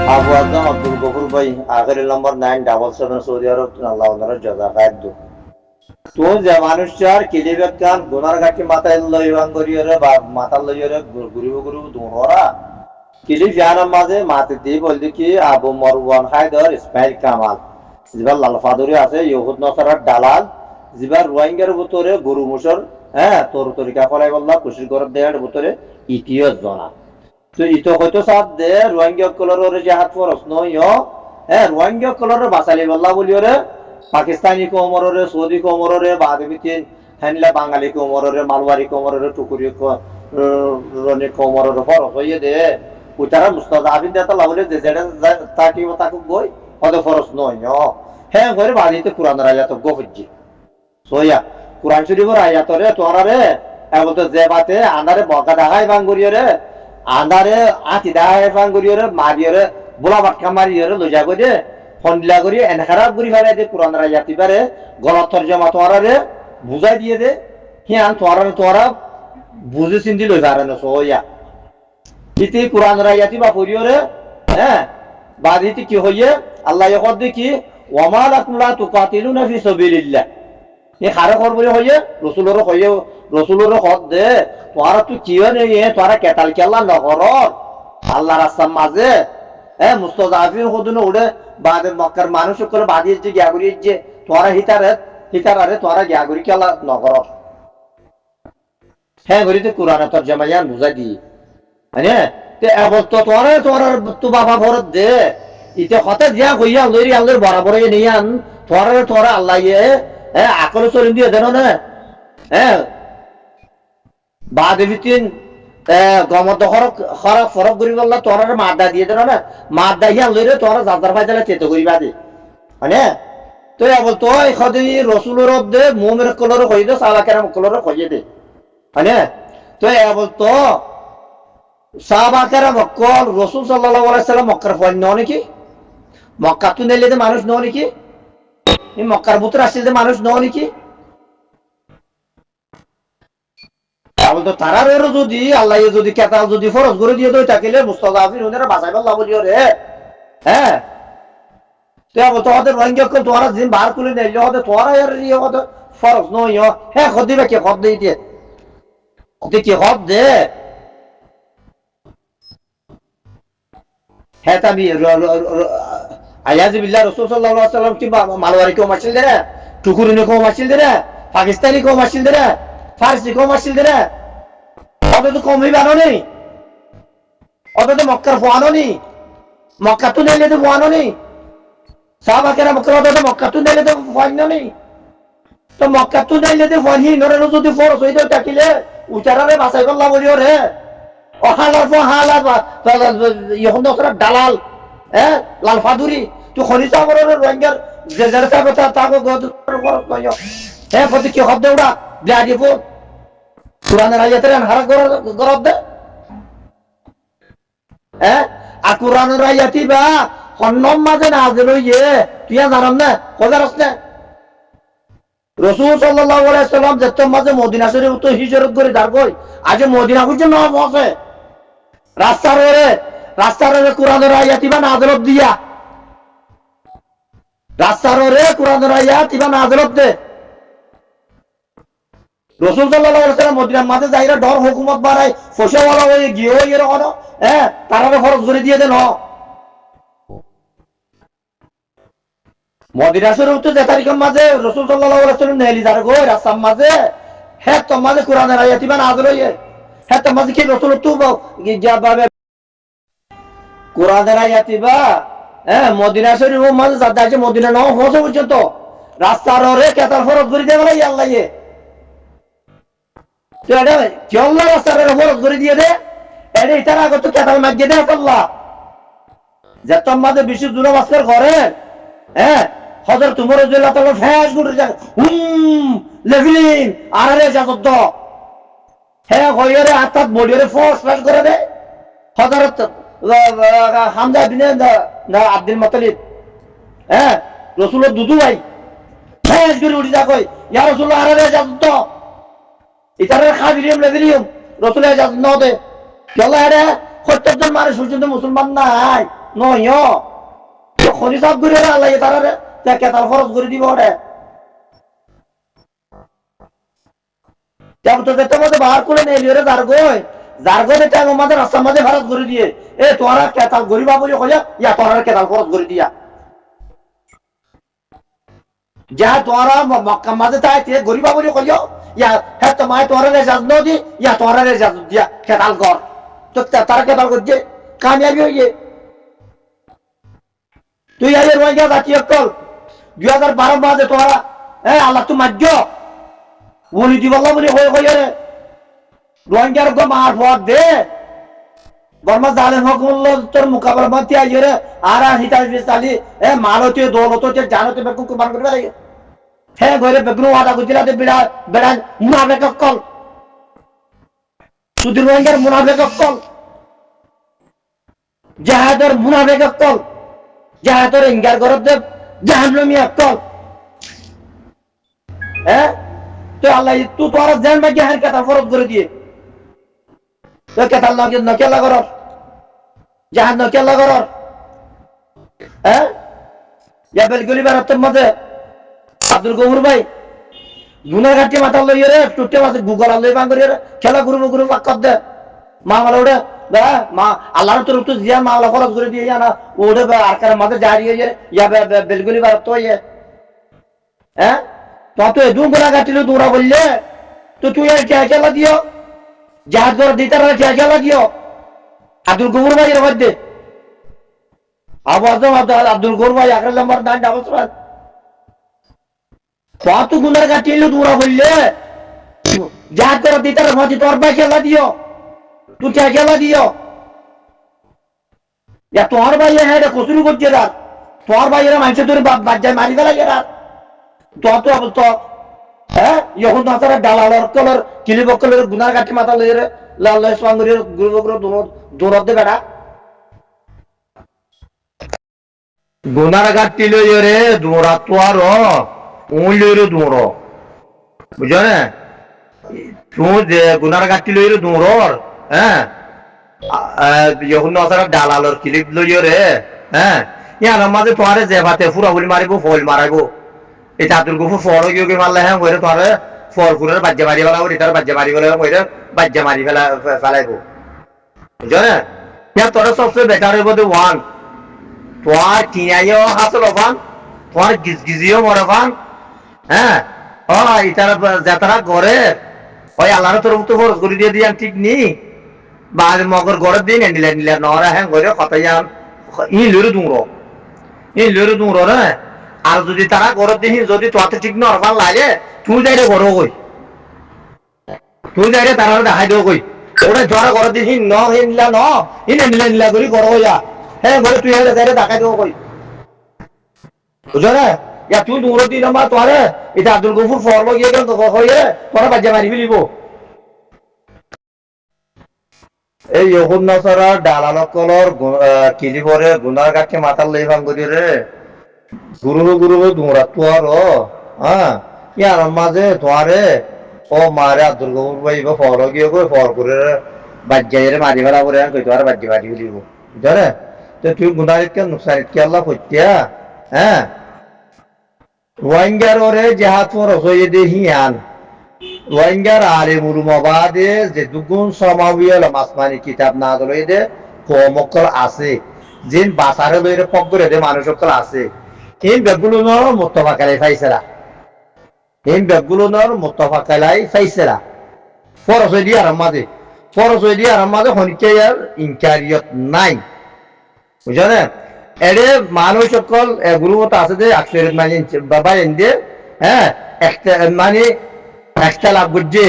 আবু আজম আব্দুল গফুর ভাই আখেরি নম্বর 977 সৌদি আরব আল্লাহ ওনার জাযাকাত দু তো যে মানুষটার কিলিবেক কান গুনার গাটি মাথায় লইবাং করিয়রে বা মাথা লইয়রে ঘুরিব ঘুরিব দুনরা কিলি জানার মাঝে মাতে দিয়ে বলদি কি আবু মারওয়ান হায়দার ইসমাইল কামাল জিবার লাল ফাদুরি আছে ইহুদ নসরার দালাল জিবার রোহিঙ্গার ভিতরে গরু মুসর হ্যাঁ তোর তরিকা ফলাই বললা খুশির গরব দেয়ার ভিতরে ইতিহাস জানা তো ইতো হয়তো সাথ দে রোহিঙ্গা কলরের যে হাত ফরস নয় হ্যাঁ রোহিঙ্গা কলরের বাসালি বললা বলিওরে পাকিস্তানি কোমরের সৌদি কোমরের বাদবিতিন হ্যানলা বাঙালি কোমরের মালবাড়ি কোমরের টুকুরি রনি কোমরের ফরস হইয়ে দে উতারা মুস্তাজাবিন দেতা লাউলে যে যেটা তাকি তাকু গই হদে ফরস নয় হ্যাঁ ঘরে বাড়িতে কুরআন রায়াত গফজি সোয়া কুরআন শরীফের আয়াতরে তোরারে এবত যে বাতে আন্দারে বকা দেখাই বাঙ্গুরিয়রে আন্দারে আতি দেখাই বাঙ্গুরিয়রে মারিয়রে বোলা বাটকা মারিয়রে লইজা গদে ফন্দিলা করি এন খারাপ করি ফেলাই দে কুরআন রায়াতি পারে গলত তরজমা তোরারে বুঝাই দিয়ে দে হিয়ান তোরা বুঝে চিন্তি লই পারে না সোয়া ইতি কুরআন রায়াতি বা পড়িওরে হ্যাঁ বাদিতি কি হইয়ে আল্লাহ ইয়াকদ কি ওয়ামা লাকুম লা তুকাতিলুনা ফি সাবিলিল্লাহ এ খারে করবরে হইয়ে রসুলের হদ দে তোরা তুই কি নেই তোরা কেতাল কেলা নগর আল্লাহ রাস্তার মাঝে হ্যাঁ মুস্তাজাফির হদুন উড়ে বাদে মক্কার মানুষ করে বাদিয়েছে গিয়া করিয়েছে তোরা হিতারে তোরা গিয়া করি কেলা নগর হ্যাঁ করিতে কোরআন তরজমা ইয়ান বুঝাই দি হ্যাঁ তে অবস্থা তোরা তো বাবা ভরত দে ইতে হঠাৎ যা কইয়া লইরি আল্লাহর বরাবর নিয়ান তোরা আল্লাহ হ্যাঁ আকলে চলিন দিয়ে দেন না হ্যাঁ বাদে ভিতিন গমত খরক ফরক করি বললা তোরা মাদা দিয়ে দেন না মাদা হিয়া লইরে তোরা যাদার ফাইদালে চেতে করি বাদে হ্যাঁ তো বল তো খদি রসুলের দে মোমের কলর কই দে সালাকের কলর কইয়ে দে হ্যাঁ তো বল তো সাহাবাকেরা মক্কল রসুল সাল্লাল্লাহু আলাইহি সাল্লাম মক্কার ফল ন নাকি মক্কা তো নেলে মানুষ ন নাকি এই মক্কার ভিতরে আসছে যে মানুষ ন নাকি তো তারারও যদি আল্লাহ যদি কেতাল যদি ফরজ করে দিয়ে দেয় তাকিলে মুস্তাজাফির ওনারা বাঁচাই পাল্লা বলিও রে হ্যাঁ তো ওদের রোহিঙ্গা তোরা দিন বার করে নিলে ওদের তোরা ওদের ফরজ নয় হ্যাঁ খদ দিবে কে খদ দিয়ে দিয়ে কি খদ দে হ্যাঁ তাবি আয়াজিবিল্লাহ রাসূল সাল্লাল্লাহু আলাইহি ওয়াসাল্লাম কি মালওয়ারি কেউ মারছিল দে টুকুরিনে কেউ মারছিল দে পাকিস্তানি কেউ মারছিল দে ফারসি কেউ মারছিল দে ওদের তো কমই বানো নেই ওদের তো মক্কার ফোয়ানো নেই মক্কা তো নেই তো ফোয়ানো নেই সাহাবাকেরা মক্কা তো নেই তো ফোয়ানো নেই তো মক্কা তো নেই তো ফোয়ানি নরে যদি ফরজ হইতে থাকিলে উচারারে বাঁচাই করলা বলিও রে ও হালার ইহন দালাল হ্যাঁ লাল ফাদুরি তুই খনিসা বড় রোহিঙ্গার যে যারা কথা তাকে হ্যাঁ প্রতি কি হব দে ওরা ব্লাডি ফোর কোরআনের আয়াতের হারা গরব দে হ্যাঁ আর কোরআনের আয়াতি বা হন্নম মাঝে নাজিল হইয়ে তুই জানাম না কথা রাস না রাসূল সাল্লাল্লাহু আলাইহি সাল্লাম যেত মাঝে মদিনা শরীফ তো হিজরত করে দাঁড় কই আজ মদিনা কইছে না বসে রাস্তার কোরআনের আয়াতি বা নাজিল দিয়া রাস্তার কোরআনের আয়াতি বা নাজিল দে রাসূল সাল্লাল্লাহু আলাইহি সাল্লাম মদিনার মাঝে যাইরা ডর হুকুমত বাড়াই ফসওয়ালা হয়ে গিয়ে এর হলো হ্যাঁ তারারে ফরজ করে দিয়ে দেন মদিনা শরীফ তো যে তারিখের মাঝে রাসূল সাল্লাল্লাহু আলাইহি সাল্লাম নেলি যার গো রাস্তার মাঝে হ্যাঁ তো মাঝে কোরআনের আয়াতি বা নাজিল হয়ে হ্যাঁ তো মাঝে কি রাসূল তো যাবে কোরআনের আয়াতি বা হ্যাঁ মদিনা শরীফের মাঝে যাতে আছে মদিনা নাও পৌঁছে পর্যন্ত রাস্তার কেতাল ফরজ করে দেবে না আল্লাহ তো এটা কেউ রাস্তার ফরজ করে দিয়ে দে এটা এটার আগে তো কেতাল মাগিয়ে দেয় আল্লাহ যেত মাঝে বিশুদ্ধ নমাজের ঘরে হ্যাঁ হযরত উমর রাদিয়াল্লাহু তাআলা ফ্যাশ করে যায় লেভিলিন আরে যাজত হ্যাঁ গয়রে আত্মাত বডিরে ফোর্স ফ্যাশ করে দেয় হযরত হামজা বিন আব্দুল মুত্তালিব হ্যাঁ রাসূলের দুদু ভাই ফ্যাশ করে উঠি যা কই ইয়া রাসূলুল্লাহ আরে যাজত ইতারে খাবিরিম লেভিলিম রাসূলের যাজত ন দে আল্লাহ আরে ৭০ জন মানুষ পর্যন্ত মুসলমান নাই নয় খনি সাফ করে আল্লাহ তারা কেতাল খরচ করে দিব ওরে বাহার করে নেই যার টাইম আমাদের রাস্তার মাঝে খরচ করে দিয়ে তোরা কেতাল গরিবা বলে কইয়া ইয়া তোরা কেতাল খরচ করে দিয়া যা তোরা মক্কা মাঝে তাই গরিবা বলে কইয়া ইয়া হ্যাঁ তোমায় তোরা রেজাজ ন দি ইয়া তোরা রেজাজ দিয়া কেতাল কর তো তারা কেতাল করছে কামিয়াবি হইয়ে তুই আগে রোহিঙ্গা জাতীয় কল 2012 মাঝে তোরা আল্লাহ তো মাজ্য বলি দিবাল্লা বলে হয়ে হয়ে রে রোহিঙ্গার গো মার ভর দে বর্মা জালেম হকুল্লাহ তোর মোকাবেলা মধ্যে আইয়ে রে আর হিতাল বিস্তালি মালতে দৌলতে জানতে বেকু কুরবান করবে লাগে হ্যাঁ ঘরে বেগুন ওয়াদা করছিল বেড়া বেড়া মুনাফিক কল সুদূর রোহিঙ্গার মুনাফিক কল জাহাদের মুনাফিক কল জাহাদের ইঙ্গার গরদ জাহান্নামী কল তো আল্লাহ তু তোর জান বা জ্ঞান কথা ফরজ করে দিয়ে তো কেতাল নকেলা কর জাহান নকেলা কর বেলগুলি বেড়াতের মধ্যে আব্দুল গফুর ভাই গুনাঘাটি মাথা লই রে টুটে মাঝে গুগল লই বাং করে খেলা গুরু পাক দে মা মালা ওটা মা আল্লাহর তরফ তো জিয়া মাওলা খরচ করে দিয়ে না ওটা আর কার মাঝে জারি হয়ে ইয়া বেলগুলি বেড়াতে হয়ে তো এদু গুনাঘাটিলে দৌড়া বললে তো তুই আর খেলা দিও জাহাজ ধর দিতে খেলা দিও আব্দুল গফুর ভাইয়ের মধ্যে আব্দুল গফুর ভাই 11 নম্বর 977 কত গুনার কাটিলে দৌড়া বললে জাহাজ ধর দিতে মধ্যে তোর ভাই খেলা দিও তুই খেলা দিও ইয়া তোর ভাই হ্যাঁ রে কসুরি করছে রাত তোর ভাইয়েরা মানুষ তোর বাচ্চায় মারি ফেলা গেরা তো যখন তারা ডালার কলর কিলিবকলের গুনার কাটি মাথা লই রে লাল সাঙ্গুরের গুরুবগ্র দৌড়তে বেড়া গুনার কাটি লই রে দৌড়া তো আর ওই লই রে দৌড় বুঝছো না তুই যে গুনার কাটি লই রে দৌড়র যখন তারা ডালালর কিলিপ লই রে ইয়ার মাঝে তোরে যে ভাতে ফুরা বলি মারিব ফল মারাইবো এই আব্দুল গফুর ফল গিয়ে মারলে হ্যাঁ ওইরে তোরে ফল ফুলের বাজ্যা মারি ফেলা ওই তার বাজ্যা মারি ফেলা ওইরে বাজ্যা মারি ফেলাইবো বুঝছো না ইয়া তোরা সবচেয়ে বেটার হইব দে ওয়ান তোর কিনাইও হাসল ফান তোর গিজিও মরে ফান ইতার যাতারা ঘরে ওই আল্লাহর তরফ তো খরচ করে দিয়ে দিয়ান ঠিক নি বা মগর ঘরের দিন নিলে নরা হ্যাঁ ঘরে কতাইয়ান ই লুরু দুংরো না আর যদি তারা ঘরের দিন যদি তোতে ঠিক নরফান লাগে তুই যাইরে ঘর কই তুই যাইরে তারা দেখাই দেও কই ওটা জরা ঘরের দিন নিলা করি ঘর হইয়া হ্যাঁ ঘরে তুই যাইরে দেখাই দেও কই বুঝো না ইয়া তুই দুংরো দিন আমার তোরে এটা আব্দুল গফুর ফল গিয়ে গেল হইয়ে তোরা বাজ্যা মারি ফেলিব এই ইহুদ নাসারা ডালালকলর কিলিবরে গুনার কাছে মাথার লই ভাঙ করি রে গুরু দুমরা তোর ইয়ার মাঝে তোরে ও মারে আব্দুল গফুর ভাই ফল গিয়ে কই ফল করে বাজ্যাইরে মারি ফেলা করে কই তোর বাজ্যা মারি ফেলিব বুঝরে তো তুই গুনারিতকে নুকসানিতকে আল্লাহ কইতিয়া রোহিঙ্গার ওরে জাহাজ রসই দে হিয়ান রোহিঙ্গার আলে মুরুমাবাদে যে দুগুণ সমাবিয়াল আসমানি কিতাব না দলই দে কমকল আছে জিন বাসারে লইরে পগরে দে মানুষকল আছে এই বেগুলো নর মুত্তাফাকালাই ফাইসরা এই বেগুলো নর মুত্তাফাকালাই ফাইসরা ফরসই দি আর মাঝে হনিকে আর ইনকারিয়ত নাই বুঝছেন এরে মানুষ সকল গ্রুপত আছে যে আকসরিত মানে বাবা এন্ডে একটা মানে একটা লাভ করছে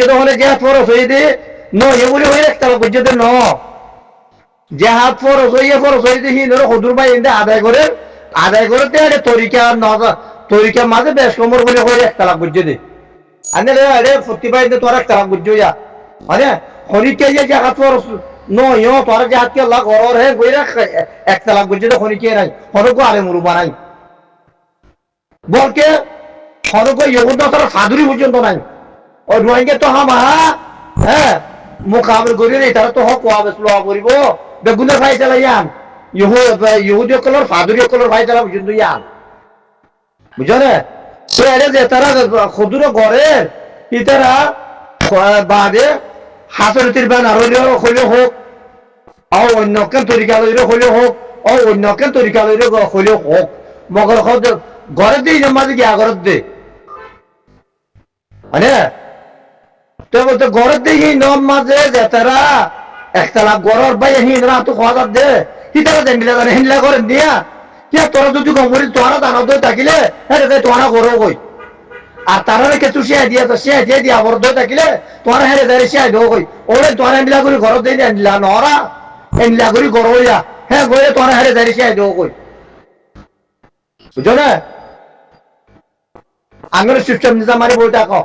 তো হলে যে ফরস হয়ে দে এগুলি হয়ে একটা লাভ করছে ন যে হাত ফরস হয়ে দে হিন হদুর ভাই এন্ডে আদায় করে তে তরিকা মাঝে বেশ কমর বলে হয়ে একটা লাভ করছে দে আনে রে প্রতিবাই দে তোর একটা লাভ করছে ইয়া মানে হরিকে যে হাত ফরস তোরা যে হাতকে আল্লাহ ঘর হে গইরা একটা লাভ করছে তো হরিকে নাই হরকো আলে মুরুবা নাই বলকে হরকো ইহুদ নাসারা সাধুরি পর্যন্ত নাই ওই রোহিঙ্গা তো মুকাবিল করি রে তারা তো হক ওয়াবেস লোয়া করিব বেগুনের ভাই চালাইয়ান ইহুদি কলর ফাদুরি কলর ভাই চালা বুঝুন ইয়ান বুঝো না তো এরে যে তারা ক্ষুদ্র ঘরের ইতারা বাদে হাতরতির বান আর হইলেও হোক অন্য কেন তরিকা লইলে হইলেও হোক অন্য কেন তরিকা লইলে হইলেও হোক মগর ঘরের দিয়ে মাঝে গিয়া ঘরের দে মানে তো বলতে ঘরের দিয়ে নম মাঝে যে তারা একতলা গড়র বাই হিনরা তো খাওয়া দে হিতারা দেন মিলা জানে হিনলা করে দিয়া কি তোরা যদি গমরি তোরা দানা দই থাকিলে হ্যাঁ রে তোরা গরো কই আর তারা কিছু শেয়ার দিয়া তো শেয়ার দিয়ে দিয়া বড় দই থাকিলে তোরা হ্যাঁ রে শেয়ার দো কই ওরে তোরা মিলা করে ঘর দেই আনলা নরা এনলা করে গরো হইয়া হ্যাঁ গয়ে তোরা হ্যাঁ রে শেয়ার দো কই বুঝো না আঙ্গুর সিস্টেম নিজাম মারি বই থাকো